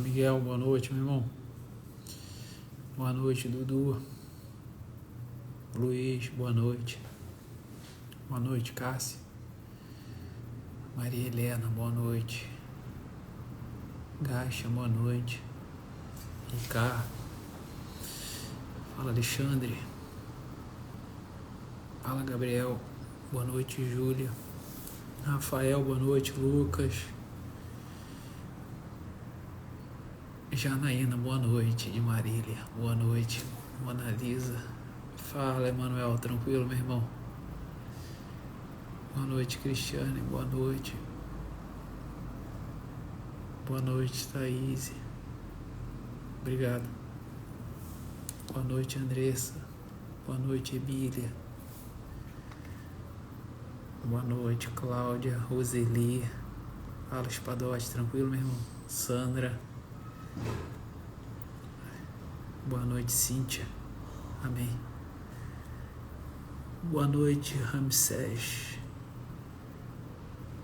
Miguel, boa noite, meu irmão. Boa noite, Dudu. Luiz, boa noite. Boa noite, Cássia. Maria Helena, boa noite. Gaixa, boa noite. Ricardo. Fala, Alexandre. Fala, Gabriel. Boa noite, Júlia. Rafael, boa noite. Lucas. Janaína, boa noite. De Marília, boa noite. Mona Lisa. Fala, Emanuel, tranquilo, meu irmão? Boa noite, Cristiane, boa noite. Boa noite, Thaís. Obrigado. Boa noite, Andressa. Boa noite, Emília. Boa noite, Cláudia, Roseli. Fala, Espadote, tranquilo, meu irmão? Sandra. Boa noite, Cíntia. Amém. Boa noite, Ramsés.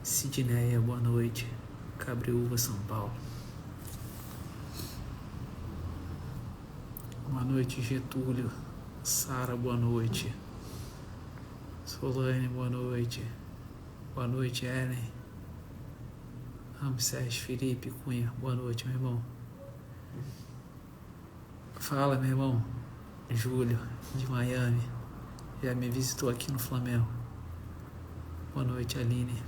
Sidneia, boa noite. Cabriúva, São Paulo. Boa noite, Getúlio. Sara, boa noite. Solane, boa noite. Boa noite, Ellen. Ramsés, Felipe, Cunha, boa noite, meu irmão. Fala, meu irmão. Júlio, de Miami. Já me visitou aqui no Flamengo. Boa noite, Aline.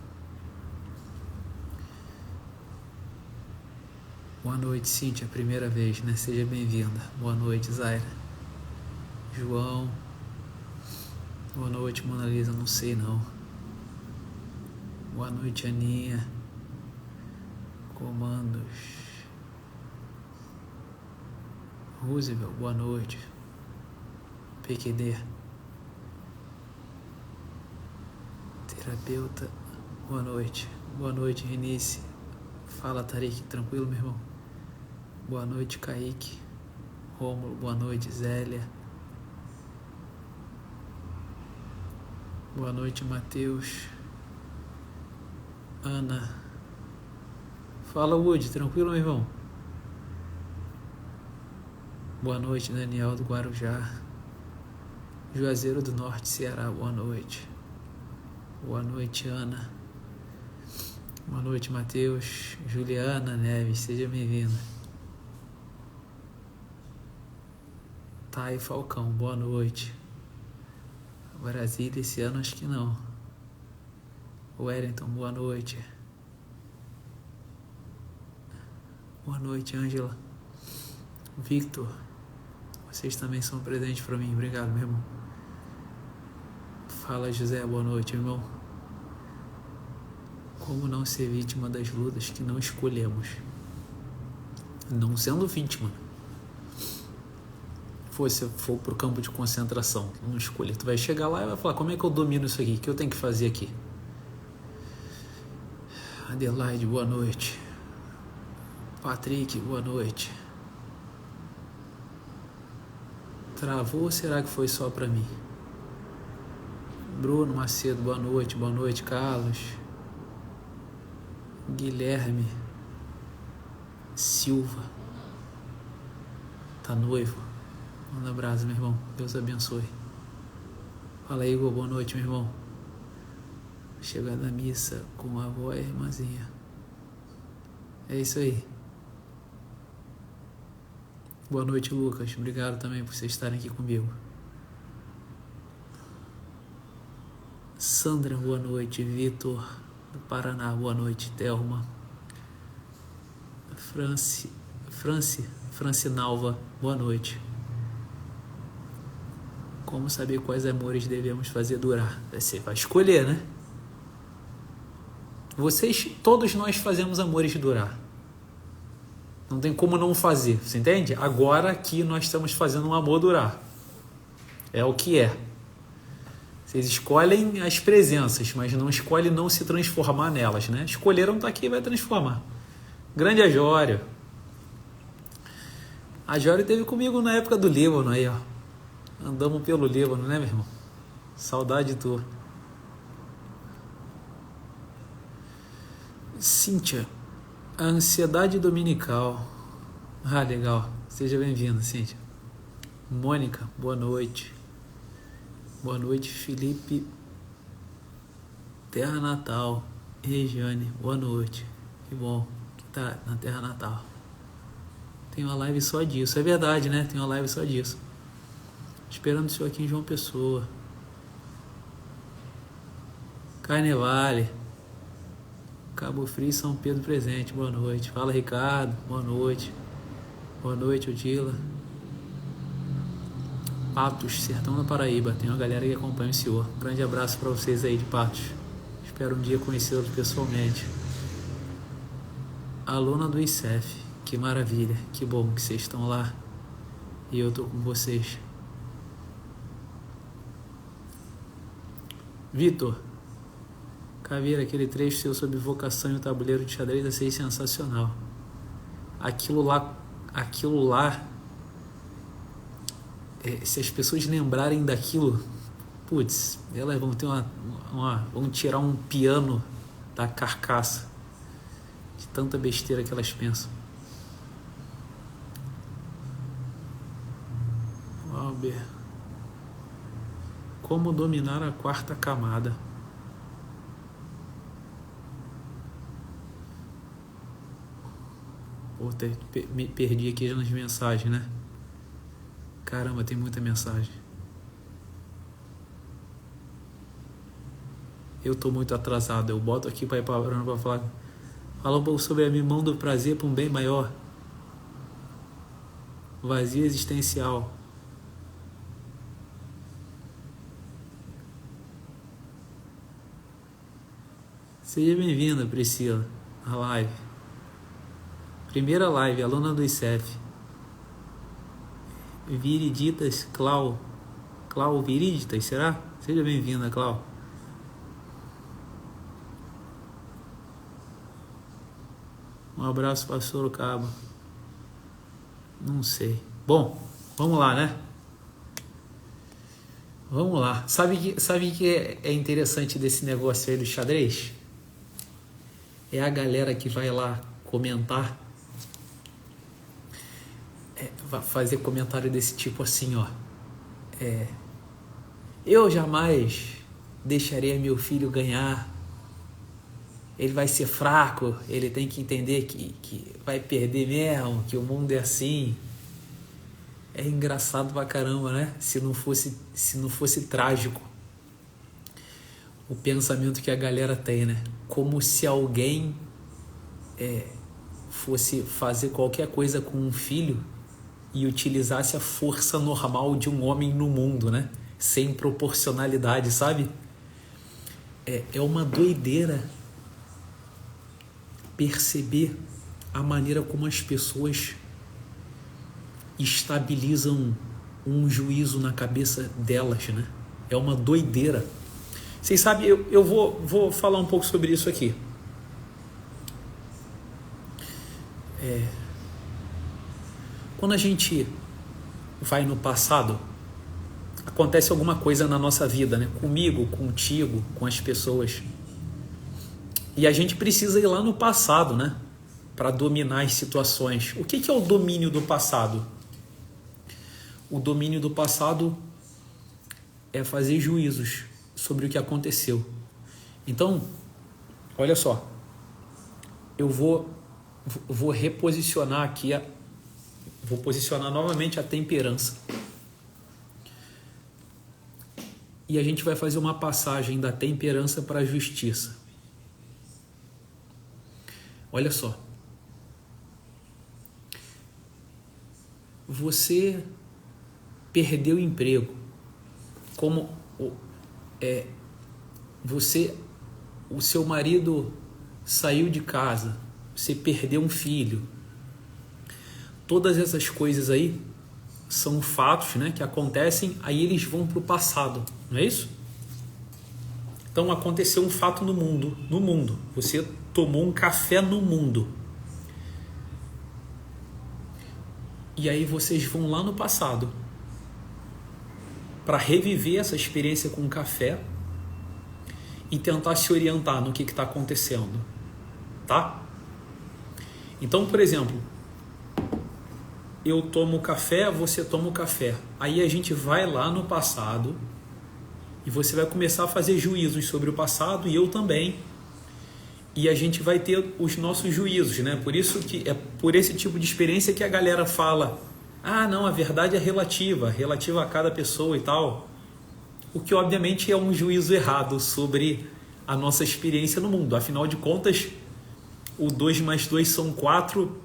Boa noite, Cíntia, primeira vez, né? Seja bem-vinda. Boa noite, Zaira. João. Boa noite, Mona Lisa, não sei não. Boa noite, Aninha. Comandos. Roosevelt, boa noite. PQD. Terapeuta, boa noite. Boa noite, Renice. Fala, Tarik, tranquilo, meu irmão? Boa noite, Kaique. Rômulo, boa noite, Zélia. Boa noite, Matheus. Ana. Fala, Woody, tranquilo, meu irmão? Boa noite, Daniel do Guarujá. Juazeiro do Norte, Ceará, boa noite. Boa noite, Ana. Boa noite, Matheus. Juliana Neves, seja bem-vinda. Thay Falcão, boa noite. Brasília, esse ano acho que não. Wellington, boa noite. Boa noite, Ângela. Victor, vocês também são presentes para mim, obrigado, meu irmão. Fala, José, boa noite, irmão. Como não ser vítima das lutas que não escolhemos? Não sendo vítima. Se for pro campo de concentração, não escolher. Tu vai chegar lá e vai falar, como é que eu domino isso aqui? O que eu tenho que fazer aqui? Adelaide, boa noite. Patrick, boa noite. Travou ou será que foi só pra mim? Bruno Macedo, boa noite. Boa noite, Carlos. Guilherme Silva. Tá noivo? Manda abraço, meu irmão. Deus abençoe. Fala aí, Igor. Boa noite, meu irmão. Chegar da missa com a avó e a irmãzinha. É isso aí. Boa noite, Lucas. Obrigado também por vocês estarem aqui comigo. Sandra, boa noite. Vitor, do Paraná, boa noite. Thelma. Francinalva, boa noite. Como saber quais amores devemos fazer durar? Você vai escolher, né? Todos nós fazemos amores durar. Não tem como não fazer, você entende? Agora aqui nós estamos fazendo um amor durar. É o que é. Vocês escolhem as presenças, mas não escolhem não se transformar nelas, né? Escolheram estar aqui e vai transformar. Grande Ajório. Ajório esteve comigo na época do Líbano aí, ó. Andamos pelo Líbano, né, meu irmão? Saudade tua. Cíntia, a ansiedade dominical Ah, legal. Seja bem-vindo, Cíntia. Mônica, boa noite. Boa noite, Felipe. Terra Natal. Regiane, boa noite. Que bom que tá na Terra Natal. Tem uma live só disso. É verdade, né? Tem uma live só disso. Esperando o senhor aqui em João Pessoa. Carnevale. Cabo Frio, São Pedro presente. Boa noite. Fala, Ricardo. Boa noite. Boa noite, Odila. Patos, Sertão da Paraíba. Tem uma galera que acompanha o senhor. Um grande abraço para vocês aí de Patos. Espero um dia conhecê-los pessoalmente. Aluna do ICEF. Que maravilha. Que bom que vocês estão lá. E eu tô com vocês. Vitor. Caveira, aquele trecho seu sobre vocação e o tabuleiro de xadrez achei sensacional. Aquilo lá, se as pessoas lembrarem daquilo, putz, elas vão ter vão tirar um piano da carcaça de tanta besteira que elas pensam. Albert, como dominar a quarta camada? Me perdi aqui já nas mensagens, né? Caramba, tem muita mensagem. Eu tô muito atrasado. Eu boto aqui para ir para falar. Fala um pouco sobre a mão do prazer para um bem maior. Vazio existencial. Seja bem-vinda, Priscila, à live. Primeira live, aluna do ICEF. Viriditas, Clau Viriditas, será? Seja bem-vinda, Clau. Um abraço para Sorocaba. Não sei. Bom, vamos lá, né? Vamos lá. Sabe que é interessante desse negócio aí do xadrez? É a galera que vai lá comentar, vai fazer comentário desse tipo assim, ó. Eu jamais deixaria meu filho ganhar. Ele vai ser fraco, ele tem que entender que vai perder mesmo, que o mundo é assim. É engraçado pra caramba, né? Se não fosse trágico o pensamento que a galera tem, né? Como se alguém fosse fazer qualquer coisa com um filho e utilizasse a força normal de um homem no mundo, né? Sem proporcionalidade, sabe? É uma doideira perceber a maneira como as pessoas estabilizam um juízo na cabeça delas, né? É uma doideira. Vocês sabem, eu vou falar um pouco sobre isso aqui. Quando a gente vai no passado, acontece alguma coisa na nossa vida, né? Comigo, contigo, com as pessoas. E a gente precisa ir lá no passado, né? Para dominar as situações. O que é o domínio do passado? O domínio do passado é fazer juízos sobre o que aconteceu. Então, olha só. Eu vou reposicionar aqui, vou posicionar novamente a temperança. E a gente vai fazer uma passagem da temperança para a justiça. Olha só. Você perdeu o emprego. Como o seu marido saiu de casa, você perdeu um filho. Todas essas coisas aí são fatos, né, que acontecem, aí eles vão para o passado, não é isso? Então aconteceu um fato no mundo. Você tomou um café no mundo. E aí vocês vão lá no passado para reviver essa experiência com o café e tentar se orientar no que está acontecendo, tá? Então, por exemplo, eu tomo café, você toma o café. Aí a gente vai lá no passado e você vai começar a fazer juízos sobre o passado e eu também. E a gente vai ter os nossos juízos, né? Por isso que é por esse tipo de experiência que a galera fala: ah, não, a verdade é relativa a cada pessoa e tal. O que obviamente é um juízo errado sobre a nossa experiência no mundo. Afinal de contas, o 2 mais 2 são 4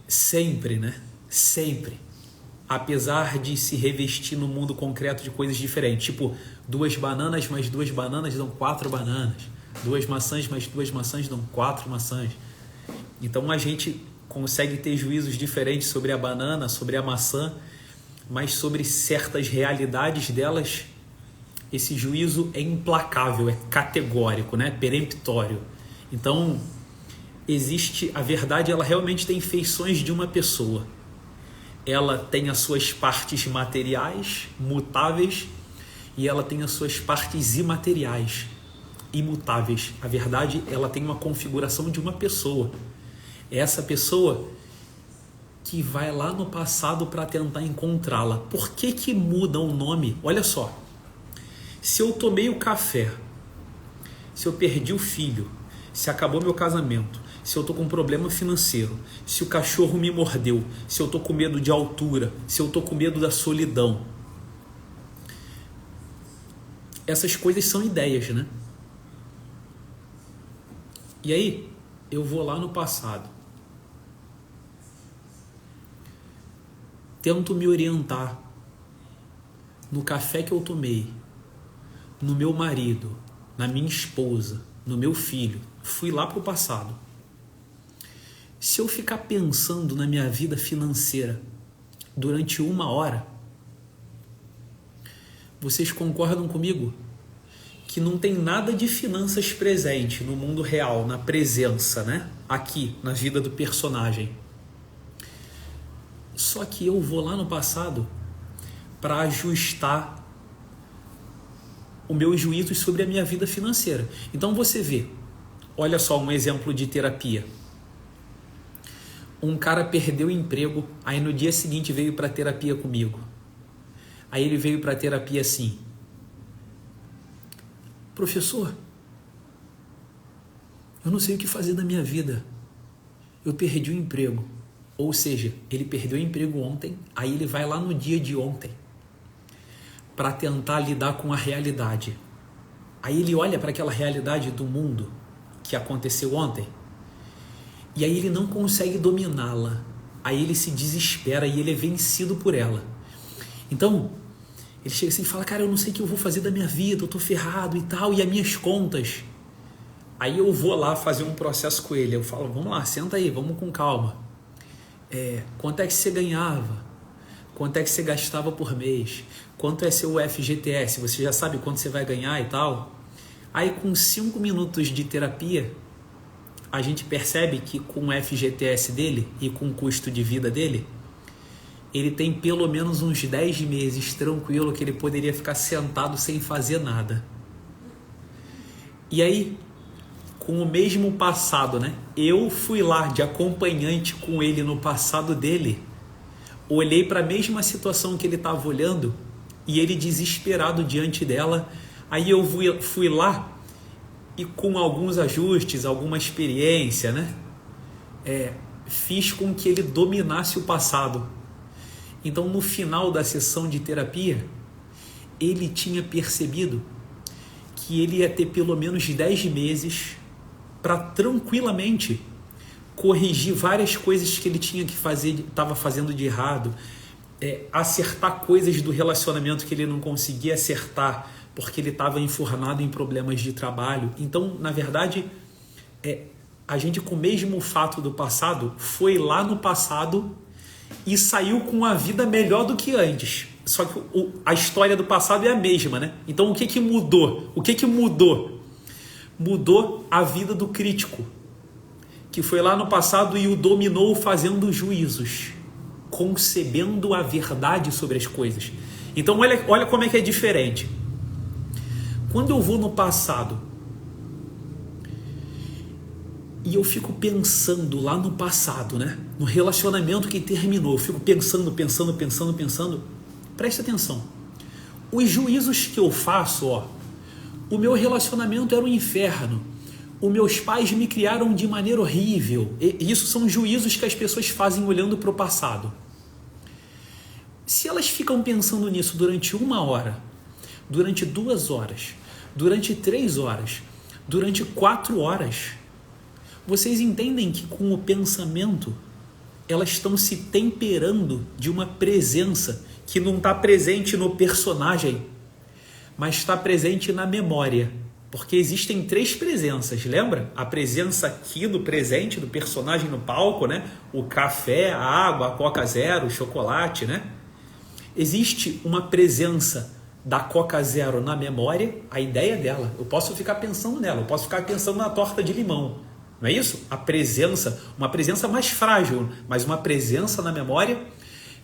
sempre, né? Sempre. Apesar de se revestir no mundo concreto de coisas diferentes. Tipo, 2 bananas mais 2 bananas dão 4 bananas. 2 maçãs mais 2 maçãs dão 4 maçãs. Então a gente consegue ter juízos diferentes sobre a banana, sobre a maçã, mas sobre certas realidades delas, esse juízo é implacável, é categórico, né? Peremptório. Então, existe a verdade, ela realmente tem feições de uma pessoa. Ela tem as suas partes materiais, mutáveis, e ela tem as suas partes imateriais, imutáveis. A verdade, ela tem uma configuração de uma pessoa. É essa pessoa que vai lá no passado para tentar encontrá-la. Por que muda o nome? Olha só, se eu tomei o café, se eu perdi o filho, se acabou meu casamento, se eu estou com um problema financeiro, se o cachorro me mordeu, se eu estou com medo de altura, se eu estou com medo da solidão. Essas coisas são ideias, né? E aí, eu vou lá no passado. Tento me orientar no café que eu tomei, no meu marido, na minha esposa, no meu filho. Fui lá para o passado. Se eu ficar pensando na minha vida financeira durante 1 hora, vocês concordam comigo que não tem nada de finanças presente no mundo real, na presença, né? Aqui, na vida do personagem. Só que eu vou lá no passado para ajustar o meu juízo sobre a minha vida financeira. Então você vê, olha só um exemplo de terapia. Um cara perdeu o emprego, aí no dia seguinte veio para terapia comigo. Aí ele veio para terapia assim: professor, eu não sei o que fazer da minha vida. Eu perdi o emprego. Ou seja, ele perdeu o emprego ontem, aí ele vai lá no dia de ontem para tentar lidar com a realidade. Aí ele olha para aquela realidade do mundo que aconteceu ontem e aí ele não consegue dominá-la. Aí ele se desespera e ele é vencido por ela. Então, ele chega assim e fala: cara, eu não sei o que eu vou fazer da minha vida, eu tô ferrado e tal, e as minhas contas. Aí eu vou lá fazer um processo com ele, eu falo: vamos lá, senta aí, vamos com calma. Quanto é que você ganhava? Quanto é que você gastava por mês? Quanto é seu FGTS? Você já sabe quanto você vai ganhar e tal? Aí com 5 minutos de terapia, a gente percebe que com o FGTS dele e com o custo de vida dele, ele tem pelo menos uns 10 meses tranquilo que ele poderia ficar sentado sem fazer nada. E aí, com o mesmo passado, né? Eu fui lá de acompanhante com ele no passado dele, olhei para a mesma situação que ele estava olhando e ele desesperado diante dela. Aí eu fui lá e com alguns ajustes, alguma experiência, né? Fiz com que ele dominasse o passado. Então, no final da sessão de terapia, ele tinha percebido que ele ia ter pelo menos 10 meses para tranquilamente corrigir várias coisas que ele tinha que fazer, estava fazendo de errado, acertar coisas do relacionamento que ele não conseguia acertar porque ele estava enfurnado em problemas de trabalho. Então, na verdade, a gente, com o mesmo fato do passado, foi lá no passado e saiu com a vida melhor do que antes. Só que a história do passado é a mesma, né? Então, o que mudou? O que mudou? Mudou a vida do crítico, que foi lá no passado e o dominou fazendo juízos, concebendo a verdade sobre as coisas. Então, olha como é que é diferente. Quando eu vou no passado E eu fico pensando lá no passado, né? No relacionamento que terminou. Eu fico pensando. Presta atenção. Os juízos que eu faço, o meu relacionamento era um inferno. Os meus pais me criaram de maneira horrível. E isso são juízos que as pessoas fazem olhando para o passado. Se elas ficam pensando nisso durante 1 hora, durante 2 horas, durante 3 horas, durante 4 horas, vocês entendem que com o pensamento elas estão se temperando de uma presença que não está presente no personagem, mas está presente na memória. Porque existem 3 presenças, lembra? A presença aqui do presente, do personagem no palco, né? O café, a água, a Coca Zero, o chocolate, né? Existe uma presença da Coca Zero na memória, a ideia dela. Eu posso ficar pensando nela, eu posso ficar pensando na torta de limão. Não é isso? A presença, uma presença mais frágil, mas uma presença na memória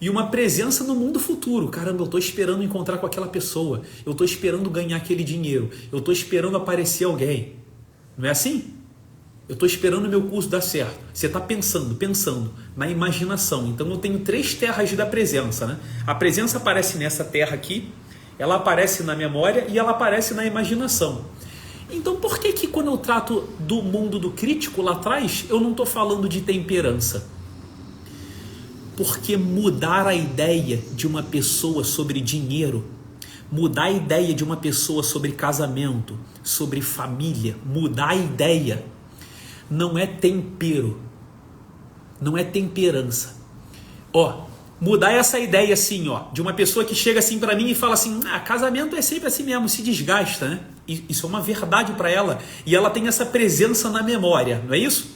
e uma presença no mundo futuro. Caramba, eu estou esperando encontrar com aquela pessoa, eu estou esperando ganhar aquele dinheiro, eu estou esperando aparecer alguém. Não é assim? Eu estou esperando o meu curso dar certo. Você está pensando na imaginação. Então eu tenho 3 terras da presença, né? A presença aparece nessa terra aqui, ela aparece na memória e ela aparece na imaginação. Então por que quando eu trato do mundo do crítico lá atrás, eu não estou falando de temperança? Porque mudar a ideia de uma pessoa sobre dinheiro, mudar a ideia de uma pessoa sobre casamento, sobre família, mudar a ideia não é tempero, não é temperança. Mudar essa ideia assim, de uma pessoa que chega assim para mim e fala assim, casamento é sempre assim mesmo, se desgasta, né? Isso é uma verdade para ela e ela tem essa presença na memória, não é isso?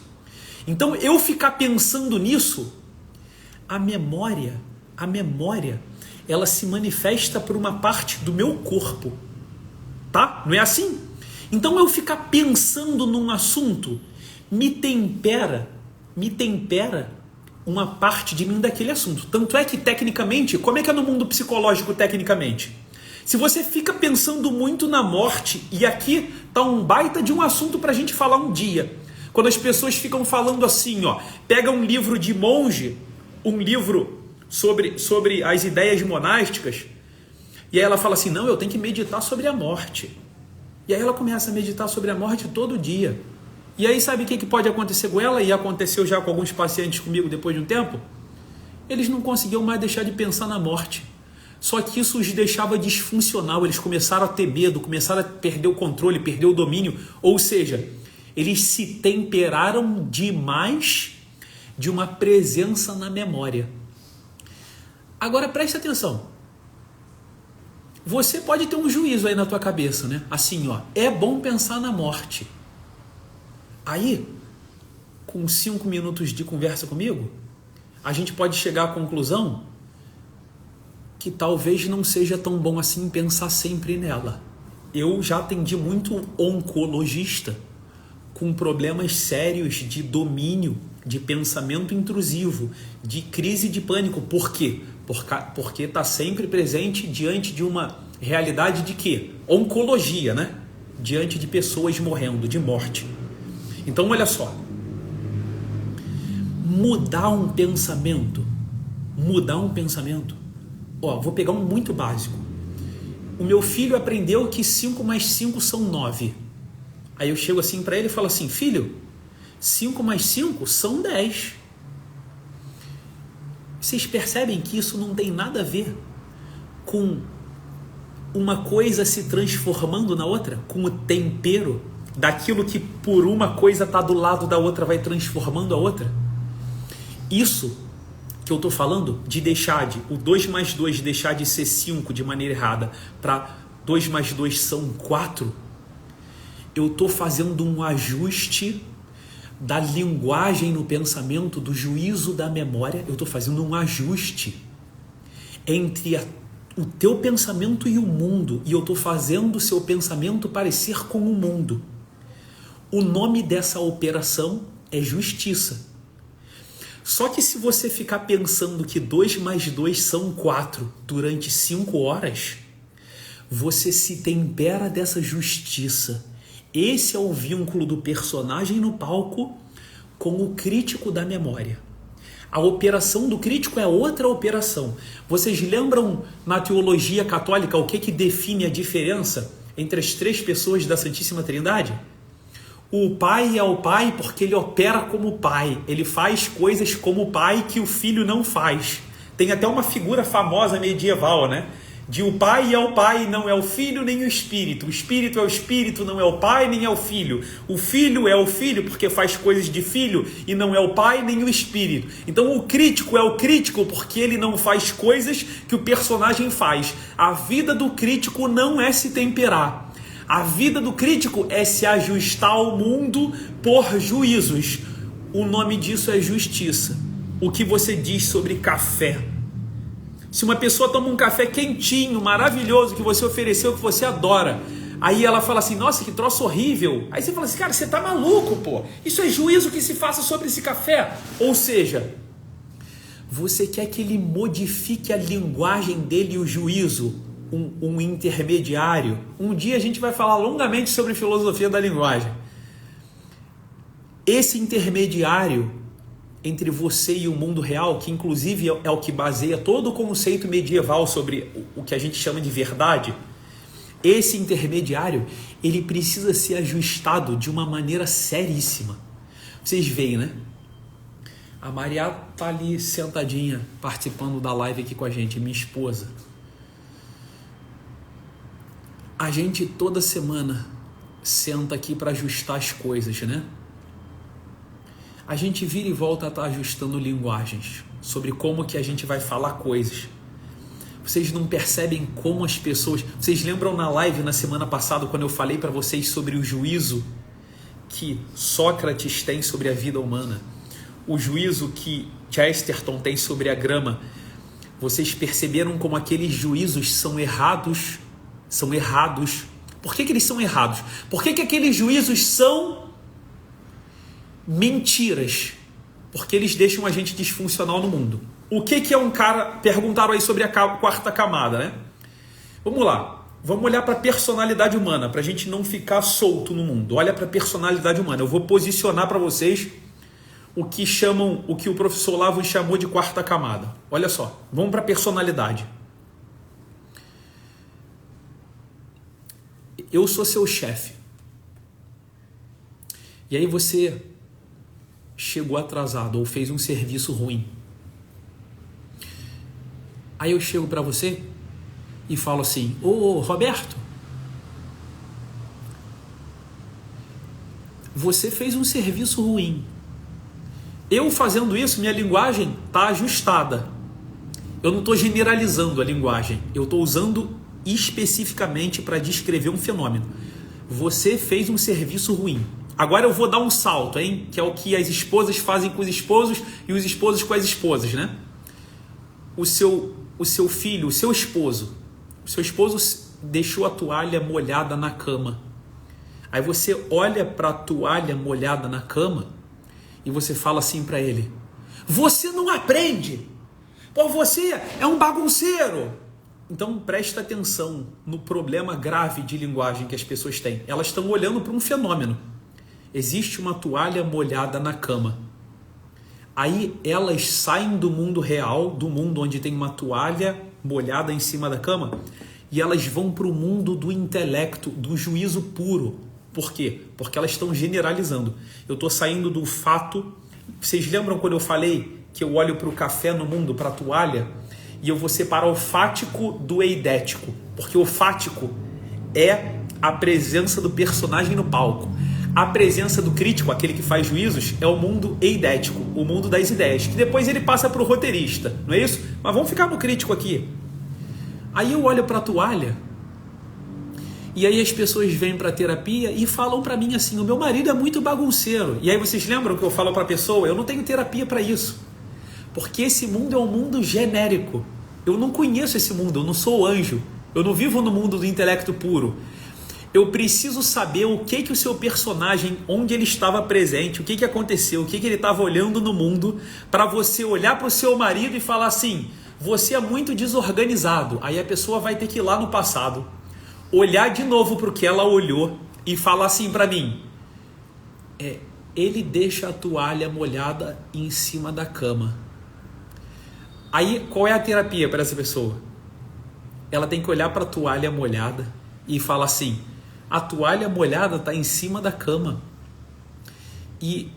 Então eu ficar pensando nisso, a memória, ela se manifesta por uma parte do meu corpo, tá? Não é assim? Então eu ficar pensando num assunto me tempera uma parte de mim daquele assunto. Tanto é que tecnicamente, como é que é no mundo psicológico tecnicamente? Se você fica pensando muito na morte, e aqui tá um baita de um assunto para a gente falar um dia, quando as pessoas ficam falando assim, pega um livro de monge, um livro sobre as ideias monásticas, e aí ela fala assim, não, eu tenho que meditar sobre a morte. E aí ela começa a meditar sobre a morte todo dia. E aí sabe o que pode acontecer com ela? E aconteceu já com alguns pacientes comigo depois de um tempo? Eles não conseguiam mais deixar de pensar na morte. Só que isso os deixava disfuncional, eles começaram a ter medo, começaram a perder o controle, perder o domínio. Ou seja, eles se temperaram demais de uma presença na memória. Agora preste atenção. Você pode ter um juízo aí na tua cabeça, né? Assim, é bom pensar na morte. Aí, com 5 minutos de conversa comigo, a gente pode chegar à conclusão que talvez não seja tão bom assim pensar sempre nela. Eu já atendi muito oncologista com problemas sérios de domínio, de pensamento intrusivo, de crise de pânico. Por quê? Porque está sempre presente diante de uma realidade de quê? Oncologia, né? Diante de pessoas morrendo, de morte. Então, olha só. Mudar um pensamento. Vou pegar um muito básico. O meu filho aprendeu que 5 mais 5 são 9. Aí eu chego assim para ele e falo assim, filho, 5 mais 5 são 10. Vocês percebem que isso não tem nada a ver com uma coisa se transformando na outra? Com o tempero daquilo que por uma coisa está do lado da outra vai transformando a outra? Isso que eu estou falando de deixar o 2 mais 2 deixar de ser 5 de maneira errada para 2 mais 2 são 4, eu estou fazendo um ajuste da linguagem no pensamento, do juízo da memória, eu estou fazendo um ajuste entre o teu pensamento e o mundo, e eu estou fazendo o seu pensamento parecer com o mundo. O nome dessa operação é justiça. Só que se você ficar pensando que 2 mais 2 são 4 durante 5 horas, você se tempera dessa justiça. Esse é o vínculo do personagem no palco com o crítico da memória. A operação do crítico é outra operação. Vocês lembram na teologia católica o que define a diferença entre as três pessoas da Santíssima Trindade? O Pai é o Pai porque ele opera como Pai. Ele faz coisas como Pai que o Filho não faz. Tem até uma figura famosa medieval, né? De o Pai é o Pai, não é o Filho nem o Espírito. O Espírito é o Espírito, não é o Pai nem é o Filho. O Filho é o Filho porque faz coisas de Filho e não é o Pai nem o Espírito. Então o crítico é o crítico porque ele não faz coisas que o personagem faz. A vida do crítico não é se temperar. A vida do crítico é se ajustar ao mundo por juízos. O nome disso é justiça. O que você diz sobre café? Se uma pessoa toma um café quentinho, maravilhoso, que você ofereceu, que você adora, aí ela fala assim, nossa, que troço horrível. Aí você fala assim, cara, você tá maluco, pô. Isso é juízo que se faça sobre esse café. Ou seja, você quer que ele modifique a linguagem dele e o juízo, um intermediário. Um dia a gente vai falar longamente sobre filosofia da linguagem. Esse intermediário entre você e o mundo real, que inclusive é o que baseia todo o conceito medieval sobre o que a gente chama de verdade, esse intermediário, ele precisa ser ajustado de uma maneira seríssima. Vocês veem, né? A Maria tá ali sentadinha, participando da live aqui com a gente, minha esposa. A gente toda semana senta aqui para ajustar as coisas, né? A gente vira e volta a estar ajustando linguagens sobre como que a gente vai falar coisas. Vocês não percebem como as pessoas... Vocês lembram na live na semana passada quando eu falei para vocês sobre o juízo que Sócrates tem sobre a vida humana? O juízo que Chesterton tem sobre a grama? Vocês perceberam como aqueles juízos são errados? São errados. Por que eles são errados? Por que aqueles juízos são mentiras? Porque eles deixam a gente disfuncional no mundo. O que é um cara... Perguntaram aí sobre a quarta camada, né? Vamos lá. Vamos olhar para a personalidade humana, para a gente não ficar solto no mundo. Olha para a personalidade humana. Eu vou posicionar para vocês o que o professor Olavo chamou de quarta camada. Olha só. Vamos para a personalidade. Eu sou seu chefe. E aí você chegou atrasado ou fez um serviço ruim. Aí eu chego para você e falo assim, ô Roberto, você fez um serviço ruim. Eu fazendo isso, minha linguagem está ajustada. Eu não estou generalizando a linguagem, eu estou usando especificamente para descrever um fenômeno. Você fez um serviço ruim. Agora eu vou dar um salto, hein? Que é o que as esposas fazem com os esposos e os esposos com as esposas, né? O seu filho, o seu esposo deixou a toalha molhada na cama. Aí você olha para a toalha molhada na cama e você fala assim para ele, você não aprende, pô, você é um bagunceiro. Então presta atenção no problema grave de linguagem que as pessoas têm. Elas estão olhando para um fenômeno. Existe uma toalha molhada na cama. Aí elas saem do mundo real, do mundo onde tem uma toalha molhada em cima da cama, e elas vão para o mundo do intelecto, do juízo puro. Por quê? Porque elas estão generalizando. Eu estou saindo do fato... Vocês lembram quando eu falei que eu olho para o café no mundo, para a toalha, e eu vou separar o fático do eidético? Porque o fático é a presença do personagem no palco. A presença do crítico, aquele que faz juízos, é o mundo eidético, o mundo das ideias, que depois ele passa para o roteirista, não é isso? Mas vamos ficar no crítico aqui. Aí eu olho para a toalha, e aí as pessoas vêm para a terapia e falam para mim assim, o meu marido é muito bagunceiro. E aí vocês lembram que eu falo para a pessoa, eu não tenho terapia para isso. Porque esse mundo é um mundo genérico. Eu não conheço esse mundo, eu não sou anjo. Eu não vivo no mundo do intelecto puro. Eu preciso saber o que o seu personagem, onde ele estava presente, o que aconteceu, o que ele estava olhando no mundo, para você olhar para o seu marido e falar assim, você é muito desorganizado. Aí a pessoa vai ter que ir lá no passado, olhar de novo para o que ela olhou e falar assim para mim, ele deixa a toalha molhada em cima da cama. Aí, qual é a terapia para essa pessoa? Ela tem que olhar para a toalha molhada e falar assim: a toalha molhada está em cima da cama. E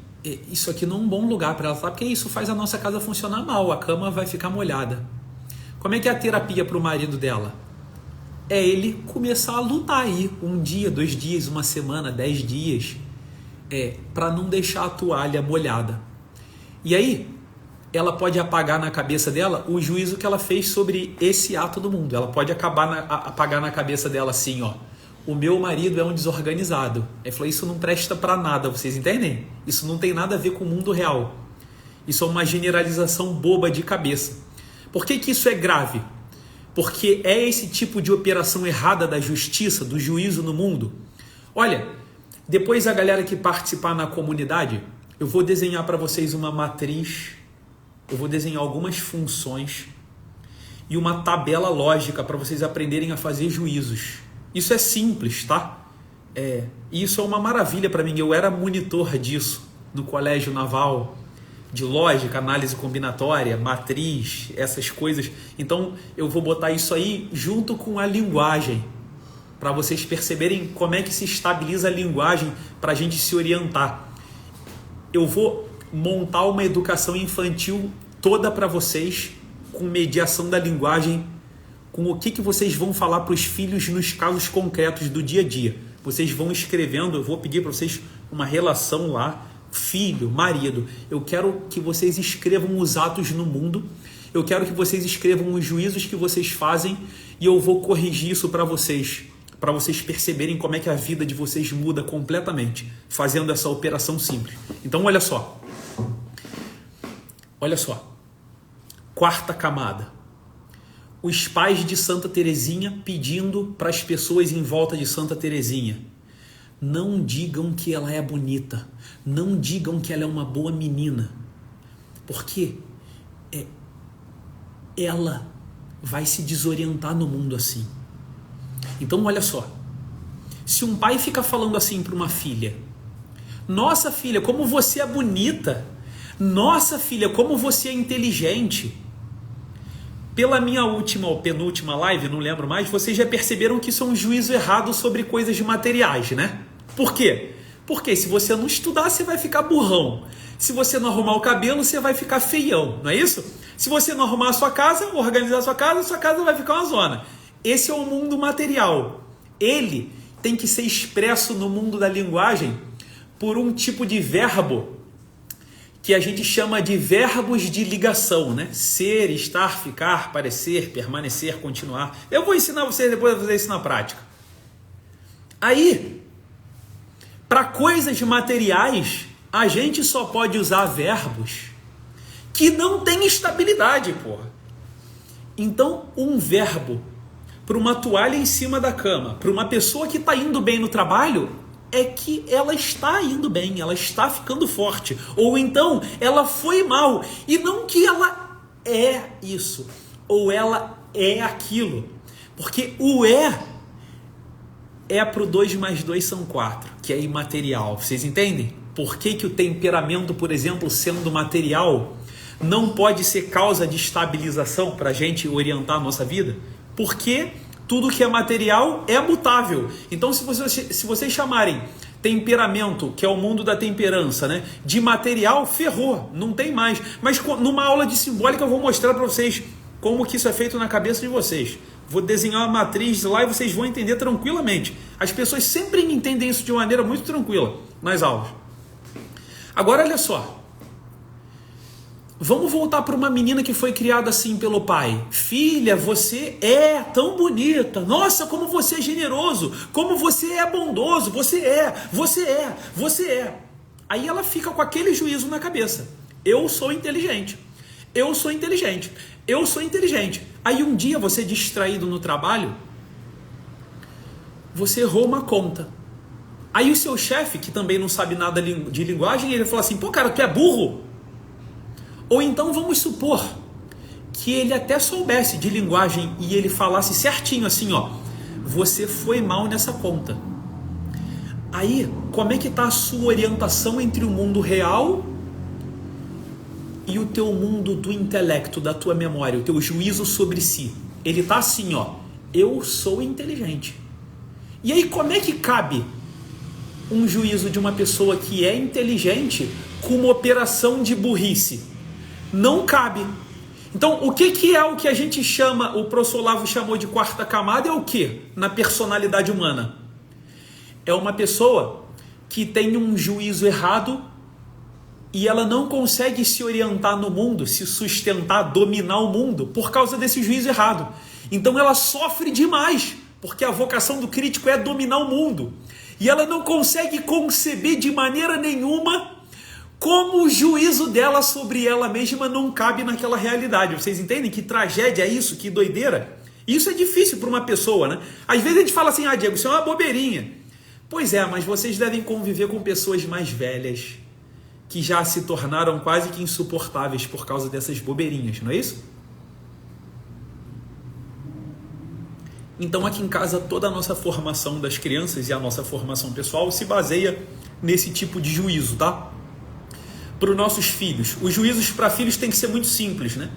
isso aqui não é um bom lugar para ela estar, porque isso faz a nossa casa funcionar mal, a cama vai ficar molhada. Como é que é a terapia para o marido dela? É ele começar a lutar aí, 1 dia, 2 dias, 1 semana, 10 dias, para não deixar a toalha molhada. E aí, ela pode apagar na cabeça dela o juízo que ela fez sobre esse ato do mundo. Ela pode apagar na cabeça dela assim, ó: o meu marido é um desorganizado. Ele falou: isso não presta para nada, vocês entendem? Isso não tem nada a ver com o mundo real. Isso é uma generalização boba de cabeça. Por que que isso é grave? Porque é esse tipo de operação errada da justiça, do juízo no mundo. Olha, depois a galera que participar na comunidade, eu vou desenhar para vocês uma matriz, eu vou desenhar algumas funções e uma tabela lógica para vocês aprenderem a fazer juízos. Isso é simples, tá? Isso é uma maravilha para mim. Eu era monitor disso no colégio naval, de lógica, análise combinatória, matriz, essas coisas. Então eu vou botar isso aí junto com a linguagem, para vocês perceberem como é que se estabiliza a linguagem para a gente se orientar. Eu vou montar uma educação infantil toda para vocês, com mediação da linguagem, com o que vocês vão falar para os filhos nos casos concretos do dia a dia. Vocês vão escrevendo, eu vou pedir para vocês uma relação lá, filho, marido. Eu quero que vocês escrevam os atos no mundo, eu quero que vocês escrevam os juízos que vocês fazem e eu vou corrigir isso para vocês perceberem como é que a vida de vocês muda completamente, fazendo essa operação simples. Então olha só, 4ª camada. Os pais de Santa Teresinha pedindo para as pessoas em volta de Santa Teresinha: não digam que ela é bonita, não digam que ela é uma boa menina, porque ela vai se desorientar no mundo assim. Então olha só, se um pai fica falando assim para uma filha: nossa filha, como você é bonita, nossa filha, como você é inteligente. Pela minha última ou penúltima live, não lembro mais, vocês já perceberam que isso é um juízo errado sobre coisas materiais, né? Por quê? Porque se você não estudar, você vai ficar burrão. Se você não arrumar o cabelo, você vai ficar feião, não é isso? Se você não arrumar a sua casa, organizar a sua casa vai ficar uma zona. Esse é o mundo material. Ele tem que ser expresso no mundo da linguagem por um tipo de verbo que a gente chama de verbos de ligação, né? Ser, estar, ficar, parecer, permanecer, continuar. Eu vou ensinar vocês depois a fazer isso na prática. Aí, para coisas materiais, a gente só pode usar verbos que não têm estabilidade, porra. Então, um verbo para uma toalha em cima da cama, para uma pessoa que está indo bem no trabalho, é que ela está indo bem, ela está ficando forte. Ou então, ela foi mal. E não que ela é isso, ou ela é aquilo. Porque o para o 2 mais 2 são 4, que é imaterial. Vocês entendem? Por que que o temperamento, por exemplo, sendo material, não pode ser causa de estabilização para a gente orientar a nossa vida? Porque tudo que é material é mutável. Então, se vocês chamarem temperamento, que é o mundo da temperança, né, de material, ferrou, não tem mais. Mas numa aula de simbólica eu vou mostrar para vocês como que isso é feito na cabeça de vocês. Vou desenhar uma matriz lá e vocês vão entender tranquilamente. As pessoas sempre entendem isso de uma maneira muito tranquila nas aulas. Agora, olha só. Vamos voltar para uma menina que foi criada assim pelo pai. Filha, você é tão bonita. Nossa, como você é generoso. Como você é bondoso. Você é. Aí ela fica com aquele juízo na cabeça. Eu sou inteligente. Aí um dia você distraído no trabalho, você errou uma conta. Aí o seu chefe, que também não sabe nada de linguagem, ele fala assim: pô, cara, tu é burro? Ou então vamos supor que ele até soubesse de linguagem e ele falasse certinho assim, ó: você foi mal nessa conta. Aí, como é que está a sua orientação entre o mundo real e o teu mundo do intelecto, da tua memória, o teu juízo sobre si? Ele está assim, ó, eu sou inteligente. E aí, como é que cabe um juízo de uma pessoa que é inteligente com uma operação de burrice? Não cabe. Então, o que é o que a gente chama, o professor Olavo chamou de quarta camada, é o que na personalidade humana? É uma pessoa que tem um juízo errado e ela não consegue se orientar no mundo, se sustentar, dominar o mundo por causa desse juízo errado. Então ela sofre demais, porque a vocação do crítico é dominar o mundo. E ela não consegue conceber de maneira nenhuma como o juízo dela sobre ela mesma não cabe naquela realidade. Vocês entendem que tragédia é isso? Que doideira? Isso é difícil para uma pessoa, né? Às vezes a gente fala assim, Diego, isso é uma bobeirinha. Pois é, mas vocês devem conviver com pessoas mais velhas, que já se tornaram quase que insuportáveis por causa dessas bobeirinhas, não é isso? Então aqui em casa toda a nossa formação das crianças e a nossa formação pessoal se baseia nesse tipo de juízo, tá? Para os nossos filhos. Os juízos para filhos têm que ser muito simples, né?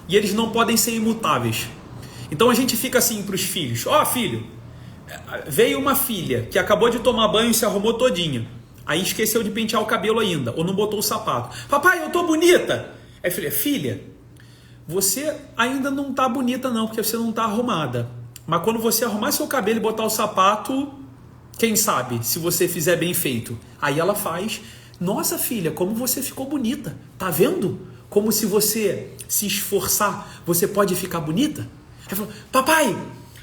E eles não podem ser imutáveis. Então a gente fica assim para os filhos, ó, filho, veio uma filha que acabou de tomar banho e se arrumou todinha. Aí esqueceu de pentear o cabelo ainda, ou não botou o sapato. Papai, eu tô bonita. Aí eu falei, filha, você ainda não tá bonita não, porque você não tá arrumada. Mas quando você arrumar seu cabelo e botar o sapato, quem sabe, se você fizer bem feito. Aí ela faz, nossa filha, como você ficou bonita. Tá vendo? Como se você se esforçar, você pode ficar bonita. Aí falou, papai,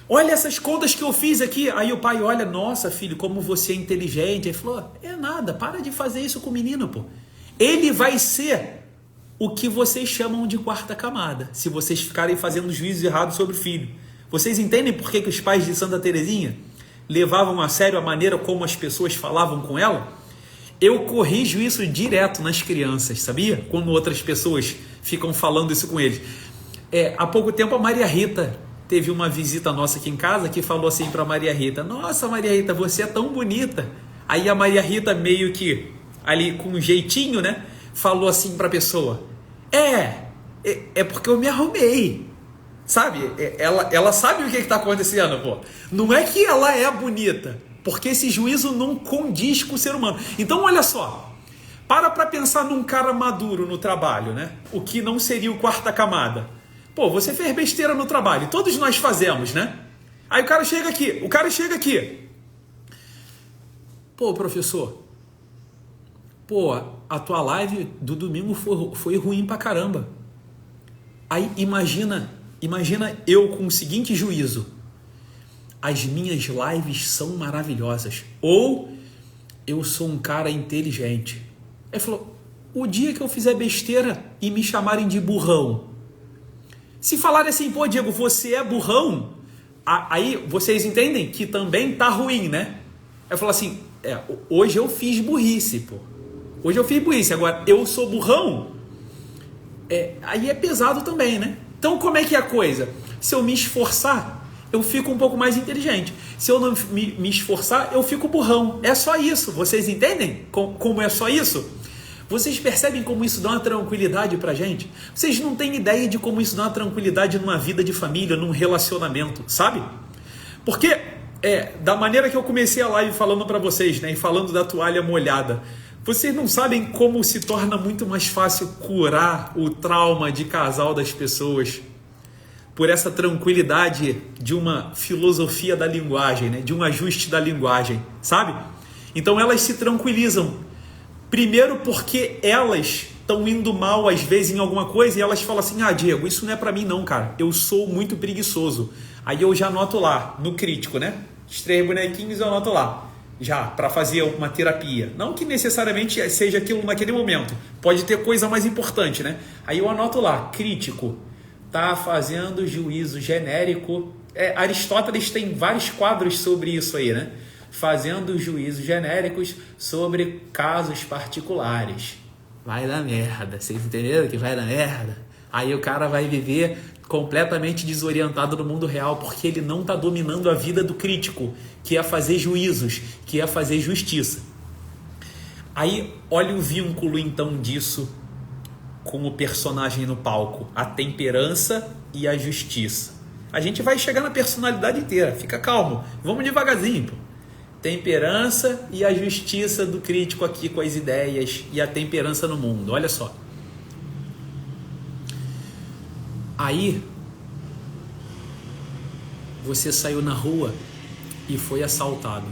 olha essas contas que eu fiz aqui. Aí o pai olha, nossa filho, como você é inteligente. Aí falou, é nada, para de fazer isso com o menino, pô. Ele vai ser o que vocês chamam de quarta camada, se vocês ficarem fazendo juízos errados sobre o filho. Vocês entendem por que os pais de Santa Teresinha levavam a sério a maneira como as pessoas falavam com ela? Eu corrijo isso direto nas crianças, sabia? Quando outras pessoas ficam falando isso com eles. Há pouco tempo a Maria Rita teve uma visita nossa aqui em casa que falou assim para Maria Rita, nossa Maria Rita, você é tão bonita. Aí a Maria Rita meio que ali com um jeitinho, né, falou assim para a pessoa, é porque eu me arrumei. Sabe, ela sabe o que está acontecendo, pô. Não é que ela é bonita, porque esse juízo não condiz com o ser humano. Então olha só, para pensar num cara maduro no trabalho, né? O que não seria o quarta camada. Pô, você fez besteira no trabalho, todos nós fazemos, né? Aí o cara chega aqui. Pô, professor, a tua live do domingo foi ruim pra caramba. Aí imagina eu com o seguinte juízo, as minhas lives são maravilhosas, ou eu sou um cara inteligente. Aí falou, o dia que eu fizer besteira e me chamarem de burrão, se falarem assim, pô Diego, você é burrão, aí vocês entendem que também tá ruim, né? Aí falo assim, hoje eu fiz burrice, pô. Hoje eu fiz burrice, agora eu sou burrão, aí é pesado também, né? Então como é que é a coisa? Se eu me esforçar, eu fico um pouco mais inteligente. Se eu não me esforçar, eu fico burrão. É só isso. Vocês entendem como é só isso? Vocês percebem como isso dá uma tranquilidade pra gente? Vocês não têm ideia de como isso dá uma tranquilidade numa vida de família, num relacionamento, sabe? Porque, da maneira que eu comecei a live falando pra vocês, né, e falando da toalha molhada, vocês não sabem como se torna muito mais fácil curar o trauma de casal das pessoas por essa tranquilidade de uma filosofia da linguagem, né? De um ajuste da linguagem, sabe? Então elas se tranquilizam. Primeiro porque elas estão indo mal às vezes em alguma coisa e elas falam assim, Diego, isso não é pra mim não, cara. Eu sou muito preguiçoso. Aí eu já anoto lá, no crítico, né? Os 3 bonequinhos eu anoto lá. Já, para fazer uma terapia. Não que necessariamente seja aquilo naquele momento. Pode ter coisa mais importante, né? Aí eu anoto lá, crítico. Tá fazendo juízo genérico. Aristóteles tem vários quadros sobre isso aí, né? Fazendo juízos genéricos sobre casos particulares. Vai dar merda. Vocês entenderam que vai dar merda? Aí o cara vai viver completamente desorientado no mundo real, porque ele não está dominando a vida do crítico, que é fazer juízos, que é fazer justiça. Aí, olha o vínculo então disso com o personagem no palco, a temperança e a justiça. A gente vai chegar na personalidade inteira, fica calmo, vamos devagarzinho, pô. Temperança e a justiça do crítico aqui com as ideias e a temperança no mundo, olha só. Aí, você saiu na rua e foi assaltado.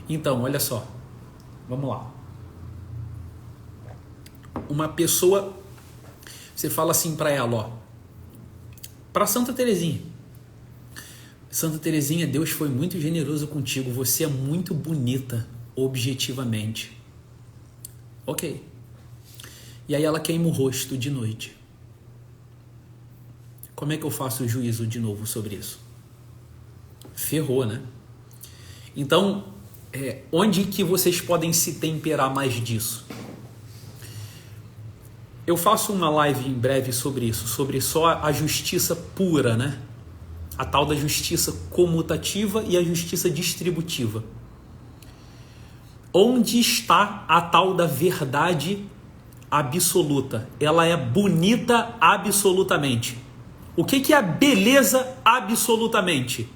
Então, olha só, vamos lá. Uma pessoa, você fala assim para ela, ó, para Santa Terezinha. Santa Terezinha, Deus foi muito generoso contigo, você é muito bonita, objetivamente. Ok. E aí ela queima o rosto de noite. Como é que eu faço o juízo de novo sobre isso? Ferrou, né? Então, onde que vocês podem se temperar mais disso? Eu faço uma live em breve sobre isso, sobre só a justiça pura, né? A tal da justiça comutativa e a justiça distributiva. Onde está a tal da verdade absoluta? Ela é bonita absolutamente. O que é a beleza absolutamente?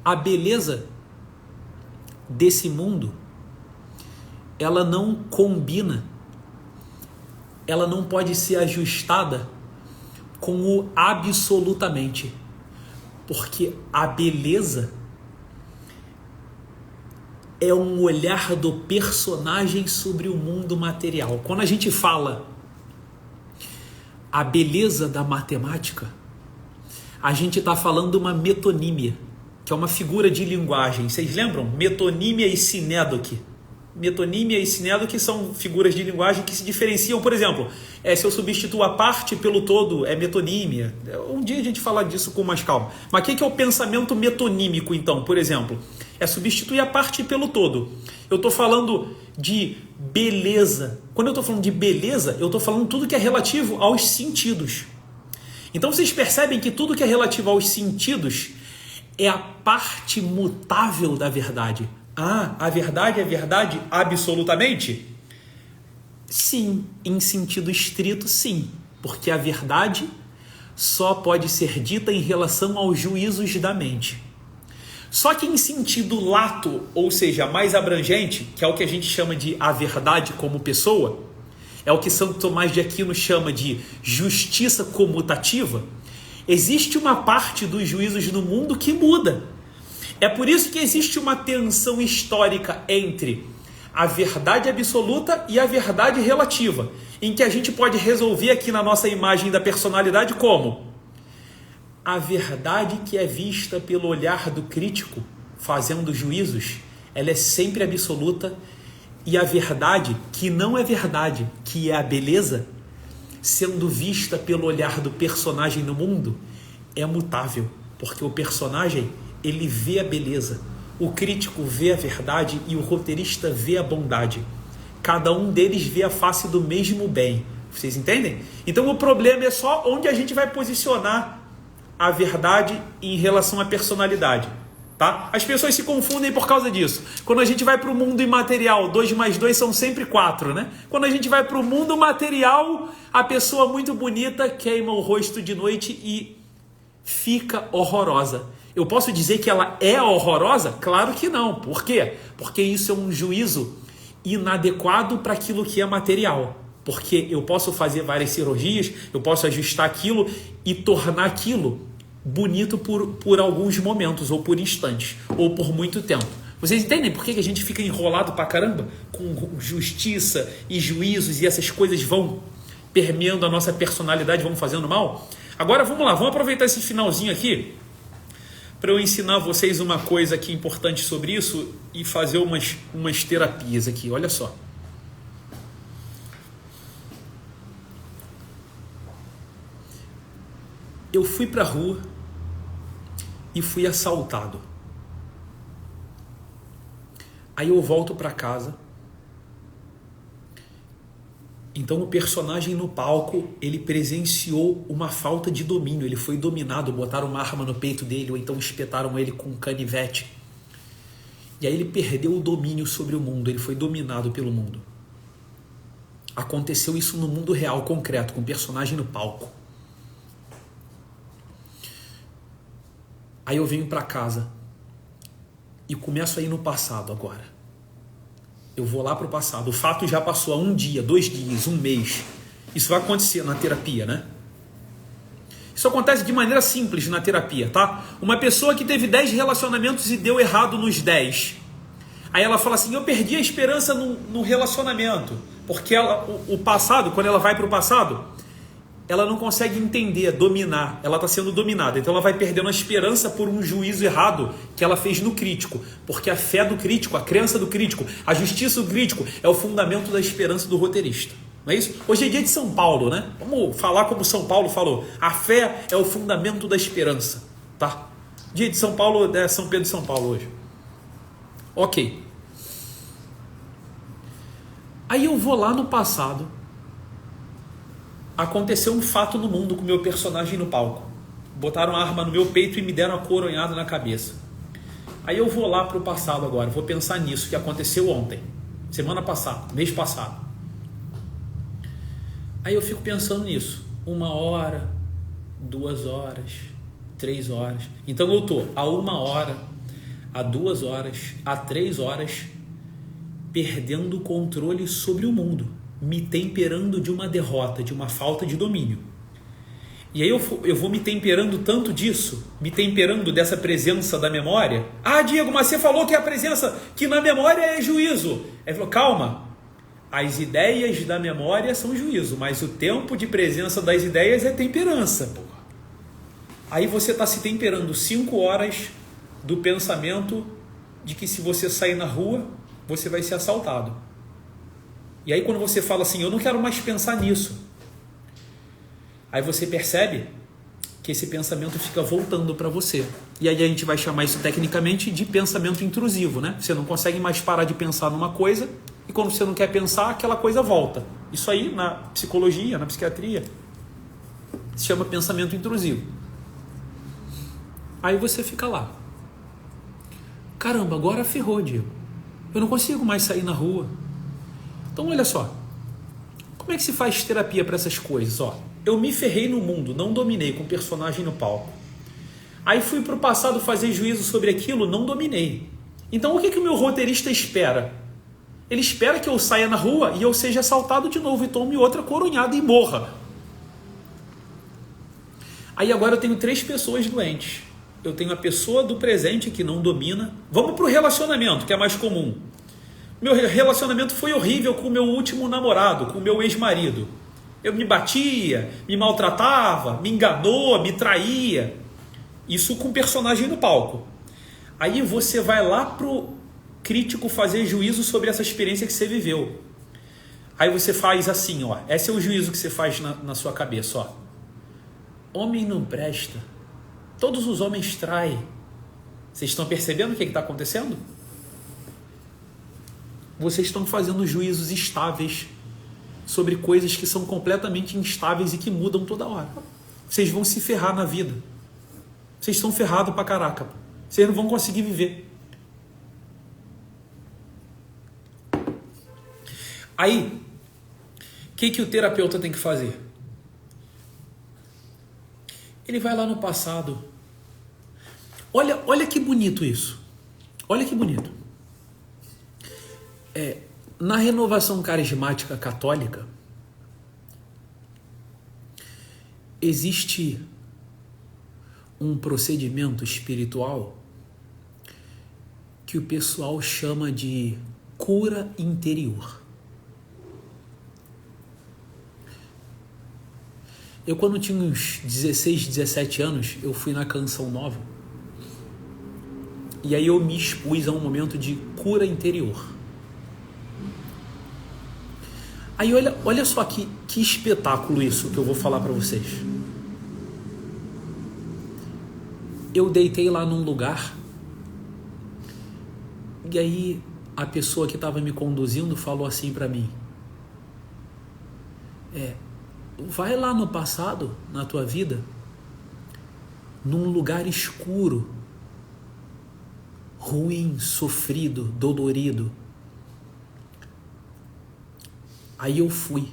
A beleza desse mundo, ela não combina, ela não pode ser ajustada com o absolutamente, porque a beleza é um olhar do personagem sobre o mundo material. Quando a gente fala a beleza da matemática, a gente está falando uma metonímia, que é uma figura de linguagem. Vocês lembram? Metonímia e sinédoque. Metonímia e sinédoque são figuras de linguagem que se diferenciam. Por exemplo, se eu substituo a parte pelo todo, é metonímia. Um dia a gente fala disso com mais calma. Mas o que é o pensamento metonímico, então? Por exemplo, é substituir a parte pelo todo. Eu estou falando de beleza. Quando eu estou falando de beleza, eu estou falando tudo que é relativo aos sentidos. Então vocês percebem que tudo que é relativo aos sentidos é a parte mutável da verdade. Ah, a verdade é verdade absolutamente? Sim, em sentido estrito, sim. Porque a verdade só pode ser dita em relação aos juízos da mente. Só que em sentido lato, ou seja, mais abrangente, que é o que a gente chama de a verdade como pessoa, é o que Santo Tomás de Aquino chama de justiça comutativa, existe uma parte dos juízos no mundo que muda. É por isso que existe uma tensão histórica entre a verdade absoluta e a verdade relativa, em que a gente pode resolver aqui na nossa imagem da personalidade como a verdade que é vista pelo olhar do crítico, fazendo juízos, ela é sempre absoluta, e a verdade que não é verdade, que é a beleza, sendo vista pelo olhar do personagem no mundo, é mutável, porque o personagem, ele vê a beleza, o crítico vê a verdade e o roteirista vê a bondade. Cada um deles vê a face do mesmo bem. Vocês entendem? Então o problema é só onde a gente vai posicionar a verdade em relação à personalidade. Tá? As pessoas se confundem por causa disso. Quando a gente vai para o mundo imaterial, 2 mais 2 são sempre 4, né? Quando a gente vai para o mundo material, a pessoa muito bonita queima o rosto de noite e fica horrorosa. Eu posso dizer que ela é horrorosa? Claro que não. Por quê? Porque isso é um juízo inadequado para aquilo que é material. Porque eu posso fazer várias cirurgias, eu posso ajustar aquilo e tornar aquilo bonito por alguns momentos, ou por instantes, ou por muito tempo. Vocês entendem por que a gente fica enrolado pra caramba? Com justiça e juízos, e essas coisas vão permeando a nossa personalidade, vão fazendo mal? Agora vamos lá, vamos aproveitar esse finalzinho aqui para eu ensinar vocês uma coisa aqui importante sobre isso e fazer umas terapias aqui. Olha só. Eu fui para a rua e fui assaltado. Aí eu volto para casa Então o personagem no palco, ele presenciou uma falta de domínio, ele foi dominado, botaram uma arma no peito dele, ou então espetaram ele com um canivete. E aí ele perdeu o domínio sobre o mundo, ele foi dominado pelo mundo. Aconteceu isso no mundo real, concreto, com o personagem no palco. Aí eu venho para casa e começo a ir no passado agora. Eu vou lá para o passado. O fato já passou há 1 dia, 2 dias, 1 mês. Isso vai acontecer na terapia, né? Isso acontece de maneira simples na terapia, tá? Uma pessoa que teve 10 relacionamentos e deu errado nos 10. Aí ela fala assim, eu perdi a esperança no relacionamento. Porque o passado, quando ela vai para o passado, ela não consegue entender, dominar. Ela está sendo dominada. Então ela vai perdendo a esperança por um juízo errado que ela fez no crítico. Porque a fé do crítico, a crença do crítico, a justiça do crítico é o fundamento da esperança do roteirista. Não é isso? Hoje é dia de São Paulo, né? Vamos falar como São Paulo falou. A fé é o fundamento da esperança. Tá? Dia de São Paulo é São Pedro de São Paulo hoje. Ok. Aí eu vou lá no passado. Aconteceu um fato no mundo com o meu personagem no palco. Botaram a arma no meu peito e me deram a coronhada na cabeça. Aí eu vou lá para o passado agora. Vou pensar nisso que aconteceu ontem. Semana passada, mês passado. Aí eu fico pensando nisso. 1 hora, 2 horas, 3 horas. Então eu estou a 1 hora, a 2 horas, a 3 horas perdendo o controle sobre o mundo, me temperando de uma derrota, de uma falta de domínio. E aí eu vou me temperando tanto disso, me temperando dessa presença da memória. Ah, Diego, mas você falou que a presença, que na memória é juízo. Ele falou, calma, as ideias da memória são juízo, mas o tempo de presença das ideias é temperança. Porra. Aí você está se temperando 5 horas do pensamento de que se você sair na rua, você vai ser assaltado. E aí quando você fala assim, eu não quero mais pensar nisso, aí você percebe que esse pensamento fica voltando para você. E aí a gente vai chamar isso tecnicamente de pensamento intrusivo, né? Você não consegue mais parar de pensar numa coisa e quando você não quer pensar, aquela coisa volta. Isso aí na psicologia, na psiquiatria, se chama pensamento intrusivo. Aí você fica lá. Caramba, agora ferrou, Diego. Eu não consigo mais sair na rua. Então, olha só. Como é que se faz terapia para essas coisas? Ó, eu me ferrei no mundo, não dominei com o personagem no palco. Aí fui para o passado fazer juízo sobre aquilo, não dominei. Então, o que o meu roteirista espera? Ele espera que eu saia na rua e eu seja assaltado de novo e tome outra coronhada e morra. Aí agora eu tenho 3 pessoas doentes. Eu tenho a pessoa do presente que não domina. Vamos para o relacionamento, que é mais comum. Meu relacionamento foi horrível com o meu último namorado, com o meu ex-marido. Eu me batia, me maltratava, me enganou, me traía. Isso com personagem no palco. Aí você vai lá pro crítico fazer juízo sobre essa experiência que você viveu. Aí você faz assim, ó. Esse é o juízo que você faz na sua cabeça, ó. Homem não presta. Todos os homens traem. Vocês estão percebendo o que está acontecendo? Vocês estão fazendo juízos estáveis sobre coisas que são completamente instáveis e que mudam toda hora. Vocês vão se ferrar na vida. Vocês estão ferrados pra caraca. Vocês não vão conseguir viver. Aí, o que o terapeuta tem que fazer? Ele vai lá no passado. Olha que bonito isso. Olha que bonito. Na renovação carismática católica, existe um procedimento espiritual que o pessoal chama de cura interior. Eu, quando tinha uns 16, 17 anos, eu fui na Canção Nova e aí eu me expus a um momento de cura interior. Aí olha só que espetáculo isso que eu vou falar para vocês. Eu deitei lá num lugar e aí a pessoa que estava me conduzindo falou assim para mim: Vai lá no passado, na tua vida, num lugar escuro, ruim, sofrido, dolorido. Aí eu fui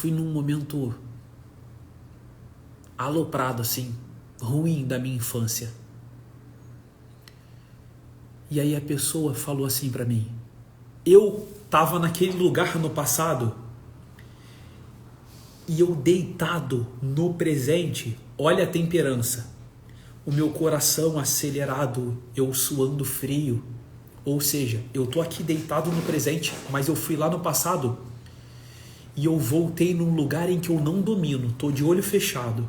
num momento aloprado assim, ruim da minha infância. E aí a pessoa falou assim para mim, eu estava naquele lugar no passado e eu deitado no presente, olha a temperança, o meu coração acelerado, eu suando frio, ou seja, eu tô aqui deitado no presente, mas eu fui lá no passado e eu voltei num lugar em que eu não domino, tô de olho fechado.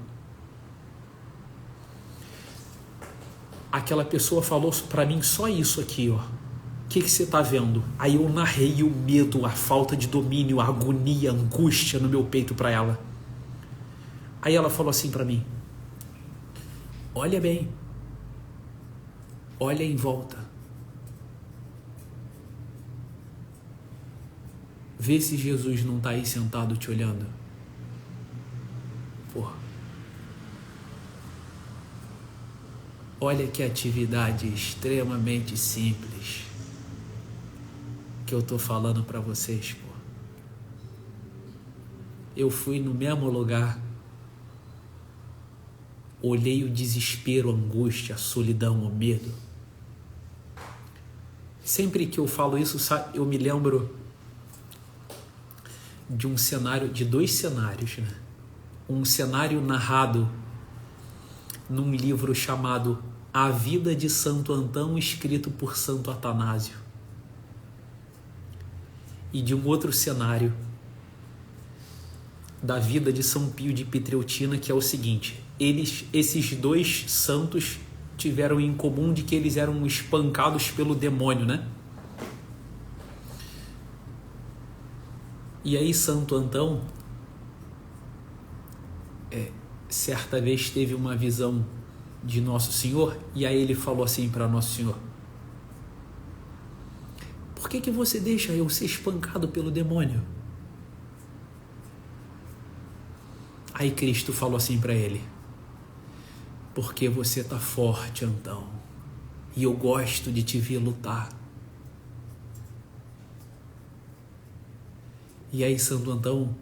Aquela pessoa falou para mim só isso aqui, ó. O que você tá vendo? Aí eu narrei o medo, a falta de domínio, a agonia, a angústia no meu peito para ela. Aí ela falou assim para mim, olha bem, olha em volta, vê se Jesus não tá aí sentado te olhando. Porra. Olha que atividade extremamente simples que eu tô falando para vocês, pô. Eu fui no mesmo lugar, olhei o desespero, a angústia, a solidão, o medo. Sempre que eu falo isso, eu me lembro de um cenário, de dois cenários, né? Um cenário narrado num livro chamado A Vida de Santo Antão, escrito por Santo Atanásio. E de um outro cenário da vida de São Pio de Pietrelcina, que é o seguinte, esses dois santos tiveram em comum de que eles eram espancados pelo demônio, né? E aí Santo Antão certa vez teve uma visão de Nosso Senhor, e aí ele falou assim para Nosso Senhor, por que você deixa eu ser espancado pelo demônio? Aí Cristo falou assim para ele, porque você tá forte, Antão, e eu gosto de te ver lutar. E aí Santo Antão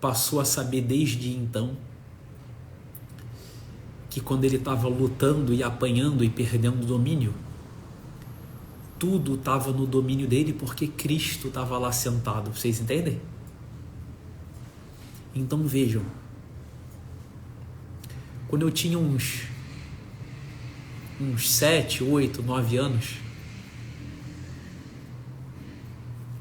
passou a saber desde então que quando ele estava lutando e apanhando e perdendo o domínio, tudo estava no domínio dele porque Cristo estava lá sentado. Vocês entendem? Então vejam, quando eu tinha uns 7, 8, 9 anos,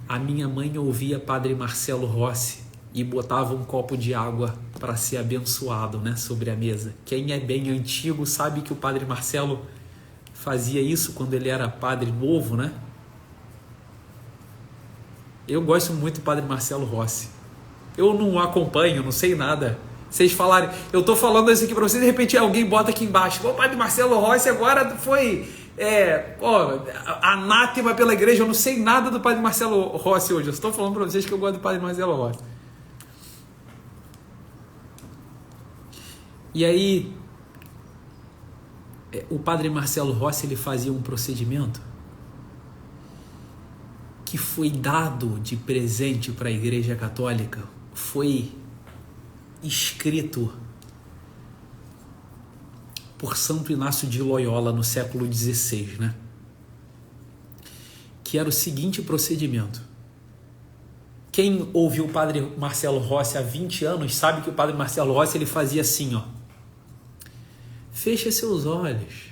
a minha mãe ouvia Padre Marcelo Rossi e botava um copo de água para ser abençoado, né, sobre a mesa. Quem é bem antigo sabe que o Padre Marcelo fazia isso quando ele era padre novo, né? Eu gosto muito do Padre Marcelo Rossi. Eu não acompanho, não sei nada. Vocês falarem, eu tô falando isso aqui para vocês, de repente alguém bota aqui embaixo, o Padre Marcelo Rossi agora foi anátema pela igreja, eu não sei nada do Padre Marcelo Rossi hoje, eu estou falando para vocês que eu gosto do Padre Marcelo Rossi. E aí, o Padre Marcelo Rossi, ele fazia um procedimento que foi dado de presente para a Igreja Católica, foi escrito por Santo Inácio de Loyola no século XVI, né? Que era o seguinte procedimento. Quem ouviu o Padre Marcelo Rossi há 20 anos sabe que o Padre Marcelo Rossi ele fazia assim, ó. Fecha seus olhos.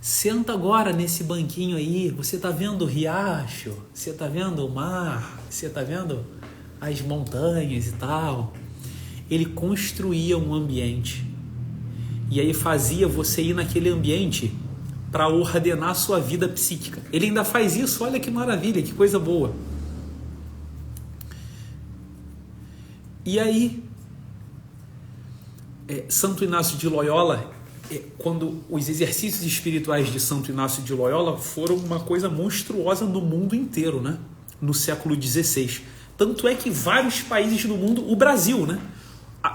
Senta agora nesse banquinho aí. Você tá vendo o riacho? Você tá vendo o mar? Você tá vendo as montanhas e tal? Ele construía um ambiente. E aí fazia você ir naquele ambiente para ordenar a sua vida psíquica. Ele ainda faz isso, olha que maravilha, que coisa boa. E aí, Santo Inácio de Loyola, quando os exercícios espirituais de Santo Inácio de Loyola foram uma coisa monstruosa no mundo inteiro, né? No século XVI. Tanto é que vários países do mundo, o Brasil, né?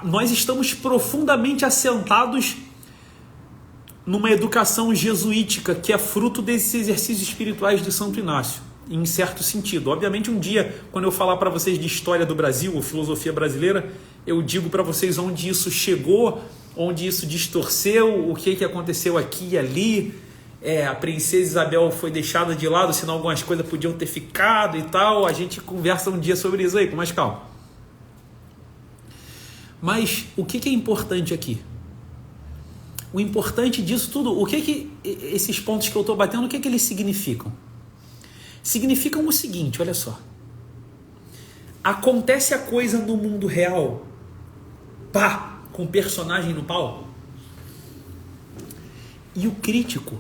Nós estamos profundamente assentados numa educação jesuítica que é fruto desses exercícios espirituais de Santo Inácio, em certo sentido. Obviamente, um dia, quando eu falar para vocês de história do Brasil ou filosofia brasileira, eu digo para vocês onde isso chegou, onde isso distorceu, o que aconteceu aqui e ali. A princesa Isabel foi deixada de lado, senão algumas coisas podiam ter ficado e tal. A gente conversa um dia sobre isso aí, com mais calma. Mas o que é importante aqui? O importante disso tudo, o que esses pontos que eu estou batendo, o que eles significam? Significam o seguinte, olha só. Acontece a coisa no mundo real, pá, com o personagem no palco. E o crítico,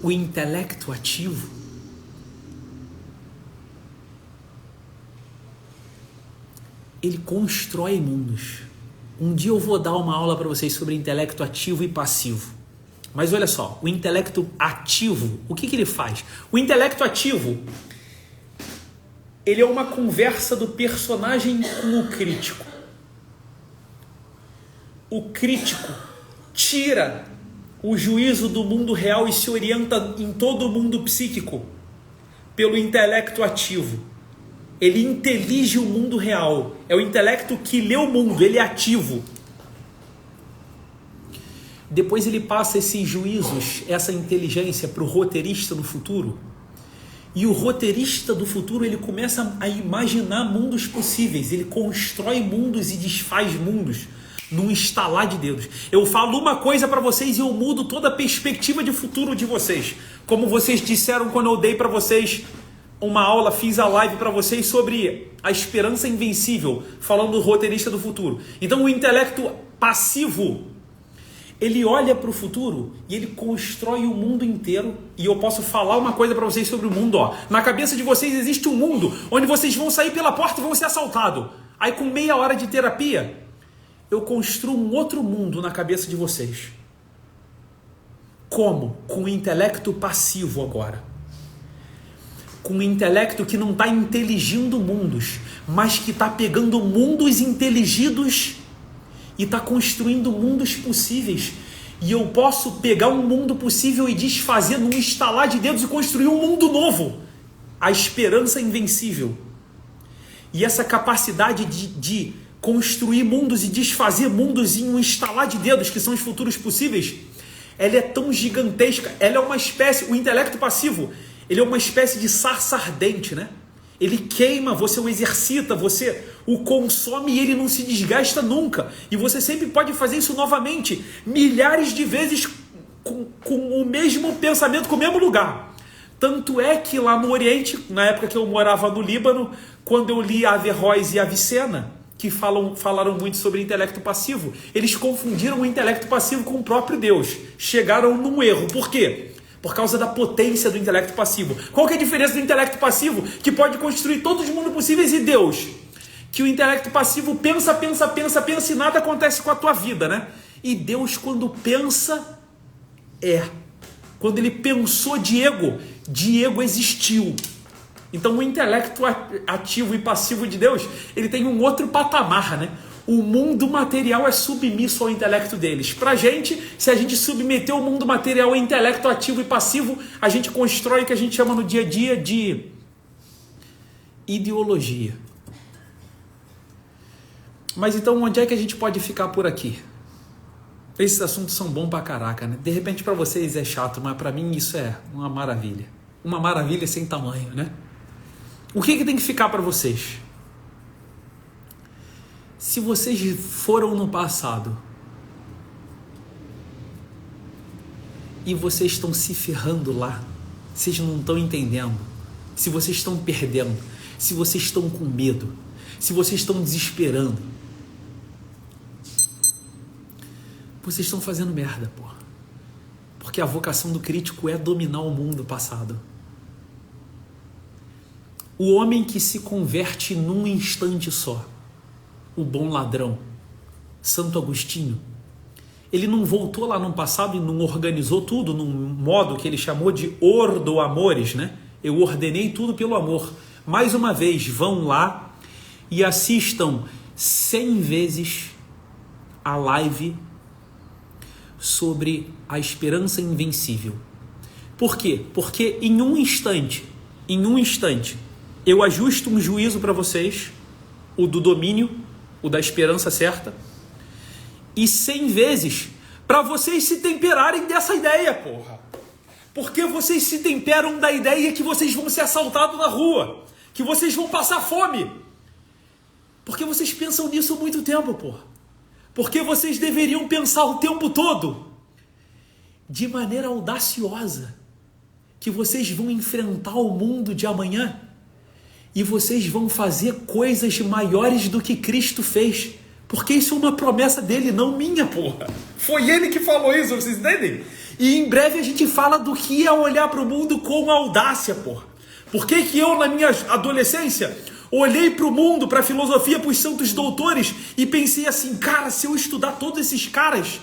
o intelecto ativo, ele constrói mundos. Um dia eu vou dar uma aula para vocês sobre intelecto ativo e passivo. Mas olha só, o intelecto ativo, o que ele faz? O intelecto ativo, ele é uma conversa do personagem com o crítico. O crítico tira o juízo do mundo real e se orienta em todo o mundo psíquico pelo intelecto ativo. Ele intelige o mundo real. É o intelecto que lê o mundo, ele é ativo. Depois ele passa esses juízos, essa inteligência para o roteirista no futuro. E o roteirista do futuro, ele começa a imaginar mundos possíveis. Ele constrói mundos e desfaz mundos num estalar de dedos. Eu falo uma coisa para vocês e eu mudo toda a perspectiva de futuro de vocês. Como vocês disseram quando eu dei para vocês uma aula, fiz a live para vocês sobre a esperança invencível, falando do roteirista do futuro. Então o intelecto passivo, ele olha para o futuro e ele constrói o mundo inteiro. E eu posso falar uma coisa para vocês sobre o mundo. Na cabeça de vocês existe um mundo onde vocês vão sair pela porta e vão ser assaltados. Aí com meia hora de terapia, eu construo um outro mundo na cabeça de vocês. Como? Com o intelecto passivo agora. Com um intelecto que não está inteligindo mundos, mas que está pegando mundos inteligidos e está construindo mundos possíveis. E eu posso pegar um mundo possível e desfazer num estalar de dedos e construir um mundo novo. A esperança invencível. E essa capacidade de construir mundos e desfazer mundos em um estalar de dedos, que são os futuros possíveis, ela é tão gigantesca. Ela é uma espécie, o intelecto passivo, ele é uma espécie de sarça ardente, né? Ele queima, você o exercita, você o consome e ele não se desgasta nunca. E você sempre pode fazer isso novamente, milhares de vezes com o mesmo pensamento, com o mesmo lugar. Tanto é que lá no Oriente, na época que eu morava no Líbano, quando eu li Averroes e Avicena, que falaram muito sobre intelecto passivo, eles confundiram o intelecto passivo com o próprio Deus. Chegaram num erro. Por quê? Por causa da potência do intelecto passivo. Qual que é a diferença do intelecto passivo, que pode construir todos os mundos possíveis, e Deus? Que o intelecto passivo pensa e nada acontece com a tua vida, né? E Deus, quando pensa, Quando ele pensou Diego existiu. Então o intelecto ativo e passivo de Deus, ele tem um outro patamar, né? O mundo material é submisso ao intelecto deles. Pra gente, se a gente submeter o mundo material ao intelecto ativo e passivo, a gente constrói o que a gente chama no dia a dia de ideologia. Mas então, onde é que a gente pode ficar por aqui? Esses assuntos são bons pra caraca, né? De repente pra vocês é chato, mas pra mim isso é uma maravilha. Uma maravilha sem tamanho, né? O que tem que ficar pra vocês? Se vocês foram no passado e vocês estão se ferrando lá, vocês não estão entendendo, se vocês estão perdendo, se vocês estão com medo, se vocês estão desesperando, vocês estão fazendo merda, porra. Porque a vocação do crítico é dominar o mundo passado. O homem que se converte num instante só, o bom ladrão, Santo Agostinho, ele não voltou lá no passado e não organizou tudo num modo que ele chamou de ordo amores, né? Eu ordenei tudo pelo amor. Mais uma vez, vão lá e assistam 100 vezes a live sobre a esperança invencível. Por quê? Porque em um instante, eu ajusto um juízo para vocês, o do domínio, o da esperança certa, e 100 vezes para vocês se temperarem dessa ideia, porra. Porque vocês se temperam da ideia que vocês vão ser assaltados na rua, que vocês vão passar fome. Porque vocês pensam nisso há muito tempo, porra. Porque vocês deveriam pensar o tempo todo, de maneira audaciosa, que vocês vão enfrentar o mundo de amanhã e vocês vão fazer coisas maiores do que Cristo fez. Porque isso é uma promessa dele, não minha, porra. Foi ele que falou isso, vocês entendem? E em breve a gente fala do que é olhar para o mundo com audácia, porra. Por que eu, na minha adolescência, olhei para o mundo, para a filosofia, para os santos doutores e pensei assim, cara, se eu estudar todos esses caras,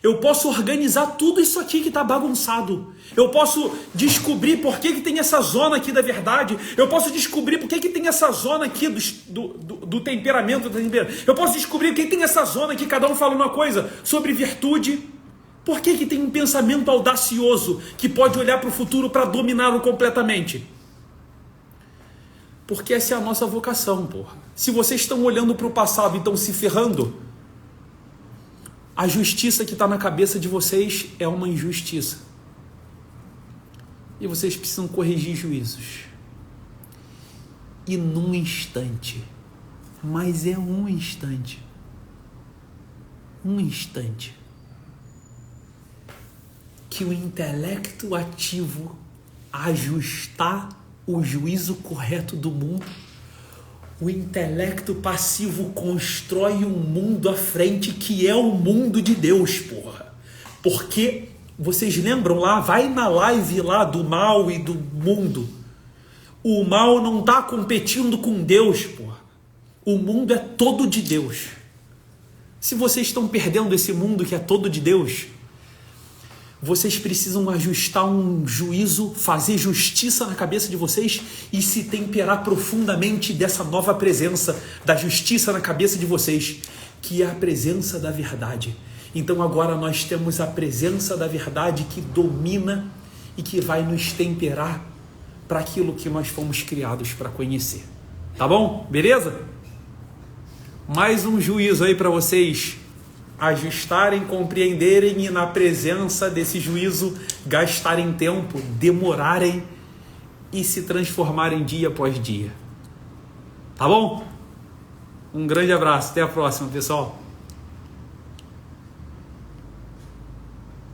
eu posso organizar tudo isso aqui que está bagunçado. Eu posso descobrir por que tem essa zona aqui da verdade. Eu posso descobrir por que tem essa zona aqui do temperamento. Eu posso descobrir por que tem essa zona aqui, cada um fala uma coisa sobre virtude. Por que tem um pensamento audacioso que pode olhar para o futuro para dominá-lo completamente? Porque essa é a nossa vocação, porra. Se vocês estão olhando para o passado e estão se ferrando, a justiça que está na cabeça de vocês é uma injustiça. E vocês precisam corrigir juízos. E num instante, mas é um instante, que o intelecto ativo ajustar o juízo correto do mundo, o intelecto passivo constrói um mundo à frente que é o mundo de Deus, porra. Porque, vocês lembram lá, vai na live lá do mal e do mundo. O mal não está competindo com Deus, porra. O mundo é todo de Deus. Se vocês estão perdendo esse mundo que é todo de Deus, vocês precisam ajustar um juízo, fazer justiça na cabeça de vocês e se temperar profundamente dessa nova presença da justiça na cabeça de vocês, que é a presença da verdade. Então agora nós temos a presença da verdade que domina e que vai nos temperar para aquilo que nós fomos criados para conhecer. Tá bom? Beleza? Mais um juízo aí para vocês ajustarem, compreenderem e na presença desse juízo gastarem tempo, demorarem e se transformarem dia após dia. Tá bom? Um grande abraço, até a próxima, pessoal.